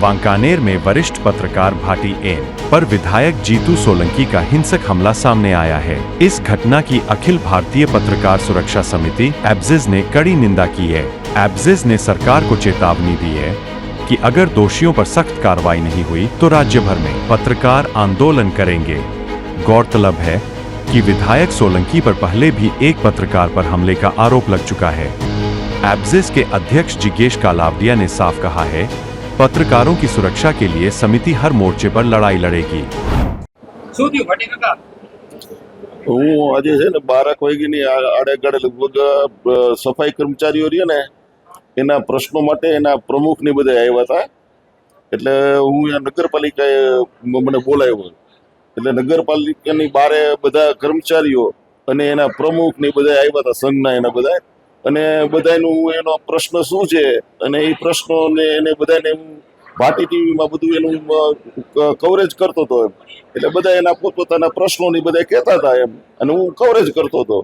वांकानेर में वरिष्ठ पत्रकार भाटी एन पर विधायक जीतू सोलंकी का हिंसक हमला सामने आया है। इस घटना की अखिल भारतीय पत्रकार सुरक्षा समिति एब्जिज ने कड़ी निंदा की है। एब्जिज ने सरकार को चेतावनी दी है कि अगर दोषियों पर सख्त कार्रवाई नहीं हुई तो राज्य भर में पत्रकार आंदोलन करेंगे। गौरतलब है कि विधायक सोलंकी पर पहले भी एक पत्रकार पर हमले का आरोप लग चुका है। एब्जिज के अध्यक्ष जिज्ञेश कालावडिया ने साफ कहा है, पत्रकारों की सुरक्षा के लिए समिति हर मोर्चे पर लड़ाई लड़ेगी। હું આજે છે ને 12 વાગ્યાની આડેગાડે લગભગ સફાઈ કર્મચારીઓ રહ્યા ને એના પ્રશ્નો માટે એના પ્રમુખને બધા આવ્યા હતા, એટલે હું નગરપાલિકાએ મને બોલાવ્યો, એટલે નગરપાલિકાની બારે બધા કર્મચારીઓ અને એના પ્રમુખ ને બધા આવ્યા હતા, સંઘના એના બધા, અને બધાનું એનો પ્રશ્ન શું છે અને એ પ્રશ્નોને એને બધાને હું ભાટી ટીવીમાં બધું એનું કવરેજ કરતો હતો એમ, એટલે બધા એના પોતપોતાના પ્રશ્નોની બધા કહેતા હતા એમ, અને હું કવરેજ કરતો હતો.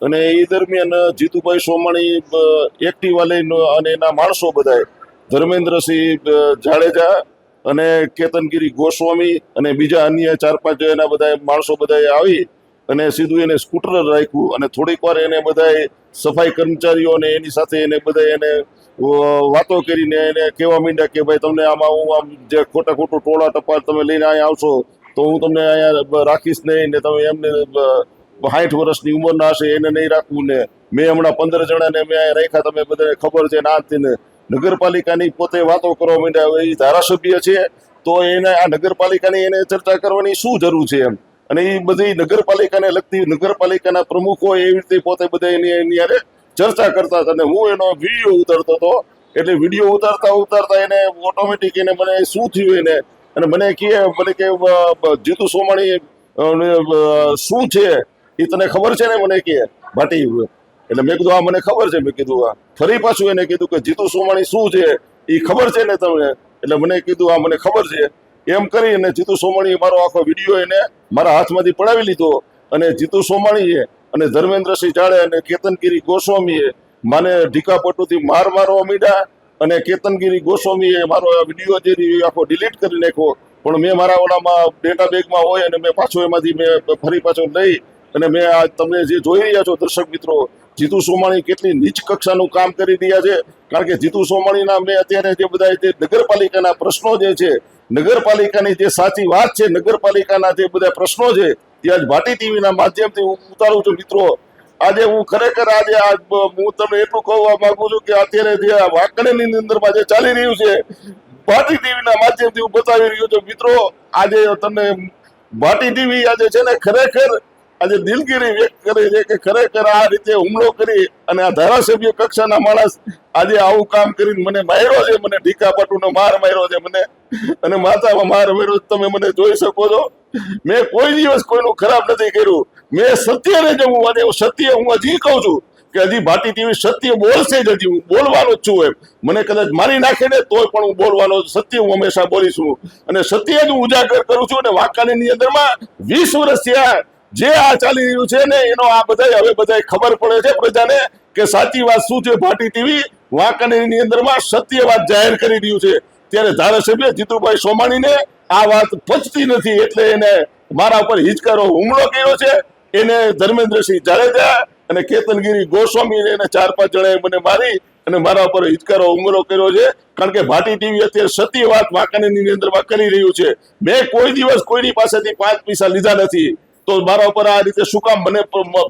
અને એ દરમિયાન જીતુભાઈ સોમાણી એક્ટિવા લઈને અને એના માણસો બધા ધર્મેન્દ્રસિંહ જાડેજા અને કેતનગીરી ગોસ્વામી અને બીજા અન્ય 4-5 એના બધા માણસો બધા આવી અને સીધું એને સ્કૂટર રાખ્યું અને થોડીક વાર એને બધા સફાઈ કર્મચારીઓને એની સાથે એને બધા એને વાતો કરીને એને કહેવા માંડ્યા કે ભાઈ તમને આમાં હું આમ જે ખોટું ટોળા ટપાલ તમે લઈને અહીંયા આવશો તો હું તમને અહીંયા રાખીશ નહીં ને, તમે એમને 60 વર્ષની ઉંમરના હશે એને નહીં રાખવું ને, મેં હમણાં 15 જણાને મેં અહીંયા રાખ્યા, તમે બધાને ખબર છે ના ને. નગરપાલિકાની પોતે વાતો કરવા માંડ્યા. એ ધારાસભ્ય છે તો એને આ નગરપાલિકાની એને ચર્ચા કરવાની શું જરૂર છે એમ, અને એ બધી નગરપાલિકાને લગતી નગરપાલિકાના પ્રમુખો એવી રીતે પોતે બધા એની યારે ચર્ચા કરતા હતા. અને હું એનો વિડીયો ઉતારતો હતો, એટલે વિડીયો ઉતારતા એને ઓટોમેટિક એને મને શું થયું એને, અને મને કે જીતુ સોમાણી શું છે એ તને ખબર છે ને, મને કે ભાટી, એટલે મેં કીધું હા મને ખબર છે. મેં કીધું હા, ફરી પાછું એને કીધું કે જીતુ સોમાણી શું છે એ ખબર છે ને તમને, એટલે મને કીધું હા મને ખબર છે. એમ કરી અને જીતુ સોમાણીએ મારો આખો વિડીયો એને મારા હાથમાંથી પડાવી લીધો, અને જીતુ સોમાણીએ અને ધર્મેન્દ્રસિંહ જાડે અને કેતનગીરી ગોસ્વામીએ મને ઢીકાપટુથી મારવા માંડ્યા, અને કેતનગીરી ગોસ્વામીએ મારો આ વિડીયો જે આખો ડિલીટ કરી નાખ્યો, પણ મેં મારા ઓલામાં ડેટા બેગમાં હોય અને મેં પાછો એમાંથી મેં ફરી પાછો લઈ અને મેં આ તમે જે જોઈ રહ્યા છો દર્શક મિત્રો, જીતુ સોમાણી કેટલી નીચ કક્ષાનું કામ કરી રહ્યા છે. કારણ કે જીતુ સોમાણીના મેં અત્યારે જે બધા જે નગરપાલિકાના પ્રશ્નો જે છે, નગરપાલિકાની જે સાચી વાત છે, નગરપાલિકાના જે બધા પ્રશ્નો છે તે આજ ભાટી ટીવીના માધ્યમથી હું ઉતારું છું. મિત્રો આજે હું ખરેખર આજે હું તમને એટલું કહેવા માંગુ છું કે અત્યારે જે વાંકાનેરની અંદરમાં જે ચાલી રહ્યું છે ભાટી ટીવીના માધ્યમથી હું બતાવી રહ્યો છું. મિત્રો આજે તમને ભાટી ટીવી આજે છે ને ખરેખર આજે દિલગીરી વ્યક્ત કરે છે કે ખરેખર આ રીતે હુમલો કરી અને આ ધારાસભ્ય કક્ષાના માણસ આજે આવું કામ કરીને મને માર્યો છે, મને ઢીકાપટુનો માર માર્યો છે મને, અને માથામાં માર માર્યો. તમે મને જોઈ શકો છો, મેં કોઈ દિવસ કોઈનું ખરાબ નથી કર્યું. મેં સત્યને જ હું આજે સત્ય હું હજી કહું છું કે હજી ભાટી ટીવી સત્ય બોલશે જ, હજી હું બોલવાનો જ છું એમ. મને કદાચ મારી નાખે ને તોય પણ હું બોલવાનો, સત્ય હું હંમેશા બોલીશું અને સત્ય જ હું ઉજાગર કરું છું. અને વાંકાનેરની અંદરમાં 20 વર્ષ થયા જે આ ચાલી રહ્યું છે ને એનો આ બધા હવે બધા ખબર પડે છે પ્રજાને કે સાચી વાત શું છે. ભાટી ટીવી વાંકાનેરની અંદરમાં સત્ય વાત જાહેર કરી રહ્યું છે, ત્યારે ધારાસભ્ય જીતુભાઈ સોમાણીને આ વાત પચતી નથી, એટલે એને મારા ઉપર હિચકારો હુમલો કર્યો છે. એને ધર્મેન્દ્રસિંહ જાડેજા અને કેતનગીરી ગોસ્વામી એને 4-5 જણાએ મને મારી અને મારા ઉપર હિચકારો હુમલો કર્યો છે. કારણ કે ભાટી ટીવી અત્યારે સત્ય વાત વાંકાનેરની અંદરમાં કરી રહ્યું છે. મેં કોઈ દિવસ કોઈની પાસેથી 5 પૈસા લીધા નથી, તો મારા ઉપર આ રીતે શું કામ? મને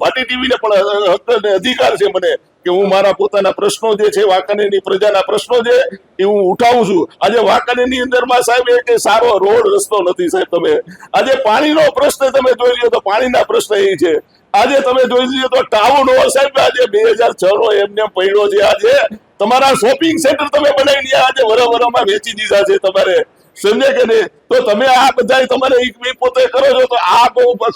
ભાટી ટીવીને પણ હક અને અધિકાર છે મને કે હું મારા પોતાના પ્રશ્નો જે છે, વાંકાનેરની પ્રજાના પ્રશ્નો છે એ હું ઉઠાવું છું. આજે વાંકાનેરની અંદરમાં સાહેબ એક સારો રોડ રસ્તો નથી સાહેબ. તમે આજે પાણીનો પ્રશ્ન તમે જોઈ લ્યો તો પાણીના પ્રશ્ન એ છે. આજે તમે જોઈ લ્યો તો ટાઉન હોલ સાહેબ આજે 2006 નો એમને પડ્યો છે. આજે તમારા શોપિંગ સેન્ટર તમે બનાવીને આજે વરવરમાં વેચી દીધા છે તમારે, સમજે કે નહીં? તો તમે આ બધા તમારે પોતે કરો છો તો આ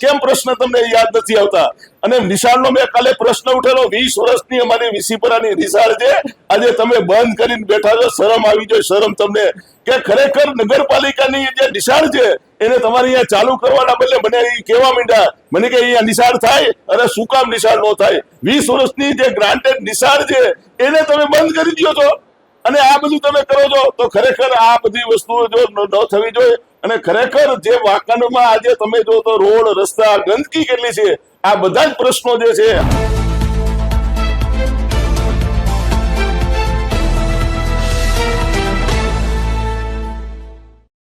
કેમ પ્રશ્ન તમને યાદ નથી આવતા? અને નિશાળનો મેં કાલે પ્રશ્ન ઉઠેલો, 20 વર્ષની અમારી વિસીપરાની નિશાળ છે, આજે તમે બંધ કરીને બેઠા છો. શરમ આવી જોઈએ, શરમ તમને કે ખરેખર નગરપાલિકાની જે નિશાળ છે એને તમારે અહીંયા ચાલુ કરવાના બદલે મને એ કહેવા માંડ્યા મને કે અહીંયા નિશાળ થાય, અને શું કામ નિશાળ ન થાય? 20 વર્ષની જે ગ્રાન્ટેડ નિશાળ છે એને તમે બંધ કરી દો છો. અને આ બધું તમે કરો છો તો ખરેખર આ બધી વસ્તુઓ જો ન થવી જોઈએ. અને ખરેખર જે વાંકાનેરમાં આજે તમે જો તો રોડ રસ્તા ગંદકી કેટલી છે, આ બધા જ પ્રશ્નો જે છે